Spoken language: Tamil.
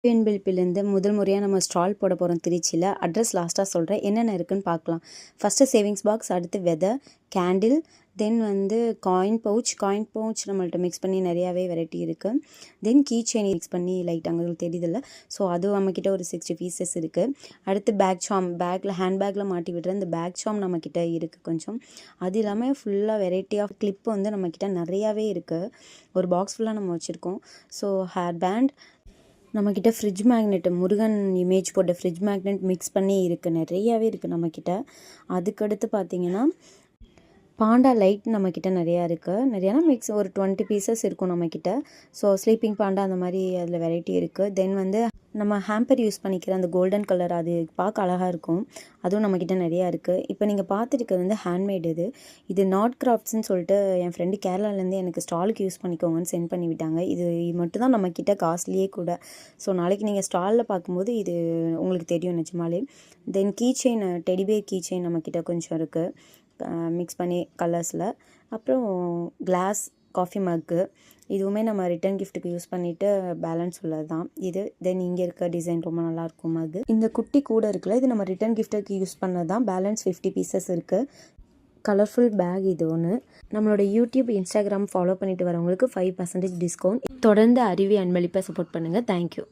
டிஎன்பிஎல்பிலேருந்து முதல் முறையாக நம்ம ஸ்டால் போட போகிறோம் திருச்சியில். அட்ரஸ் லாஸ்ட்டாக சொல்கிறேன், என்னென்ன இருக்குன்னு பார்க்கலாம். ஃபஸ்ட்டு சேவிங்ஸ் பாக்ஸ், அடுத்து வெதை, கேண்டில், தென் காயின் பவுச் நம்மள்ட்ட மிக்ஸ் பண்ணி நிறையாவே வெரைட்டி இருக்குது. தென் கீ செயின் மிக்ஸ் பண்ணி லைட் அங்கே தெரியுதில்ல, ஸோ அதுவும் நம்மக்கிட்ட ஒரு 60 பீசஸ் இருக்குது. அடுத்து ஹேண்ட் பேக்கில் மாட்டி விடுற இந்த பேக் சாம் நம்மக்கிட்ட இருக்குது கொஞ்சம். அது இல்லாமல் ஃபுல்லாக வெரைட்டி ஆஃப் கிளிப் நம்மக்கிட்ட நிறையாவே இருக்குது. ஒரு பாக்ஸ் ஃபுல்லாக நம்ம வச்சுருக்கோம். ஸோ ஹேர் பேண்ட், நம்மக்கிட்ட ஃப்ரிட்ஜ் மேக்னெட், முருகன் இமேஜ் போட்ட ஃப்ரிட்ஜ் மேக்னெட் மிக்ஸ் பண்ணி இருக்குது, நிறையாவே இருக்குது நம்மக்கிட்ட. அதுக்கடுத்து பார்த்திங்கன்னா பாண்டா லைட் நம்மக்கிட்ட நிறையா இருக்குது. நிறையானா மிக்ஸ் ஒரு 20 பீசஸ் இருக்கும் நம்மக்கிட்ட. ஸோ ஸ்லீப்பிங் பாண்டா அந்த மாதிரி அதில் வெரைட்டி இருக்குது. தென் நம்ம ஹேம்பர் யூஸ் பண்ணிக்கிற அந்த கோல்டன் கலர், அது பார்க்க அழகாக இருக்கும், அதுவும் நம்மக்கிட்ட நிறையா இருக்குது. இப்போ நீங்கள் பார்த்துருக்கிறது ஹேண்ட்மேடு. இது நாட் கிராஃப்ட்ஸ்ன்னு சொல்லிட்டு என் ஃப்ரெண்டு கேரளாலேருந்து எனக்கு ஸ்டாலுக்கு யூஸ் பண்ணிக்கோங்கன்னு சென்ட் பண்ணி விட்டாங்க. இது மட்டும் தான் நம்மக்கிட்ட காஸ்ட்லியே கூட. ஸோ நாளைக்கு நீங்கள் ஸ்டாலில் பார்க்கும்போது இது உங்களுக்கு தெரியும் நிஜமாலே. Then keychain, teddy bear keychain நம்மக்கிட்ட கொஞ்சம் இருக்குது மிக்ஸ் பண்ணி கலர்ஸில். அப்புறம் கிளாஸ் காஃபி மக்கு, இதுவுமே நம்ம ரிட்டன் கிஃப்ட்டுக்கு யூஸ் பண்ணிவிட்டு பேலன்ஸ் உள்ளது தான் இது. தென் இங்கே இருக்க டிசைன் ரொம்ப நல்லாயிருக்கும் மக்கு. இந்த குட்டி கூட இருக்குல்ல, இது நம்ம ரிட்டன் கிஃப்ட்டுக்கு யூஸ் பண்ணது தான். பேலன்ஸ் 50 பீசஸ் இருக்குது. கலர்ஃபுல் பேக் இது ஒன்று. நம்மளோட யூடியூப், இன்ஸ்டாகிராம் ஃபாலோ பண்ணிட்டு வரவங்களுக்கு 5% டிஸ்கவுண்ட். தொடர்ந்து அருவி அன்பளிப்பை சப்போர்ட் பண்ணுங்கள். தேங்க்யூ.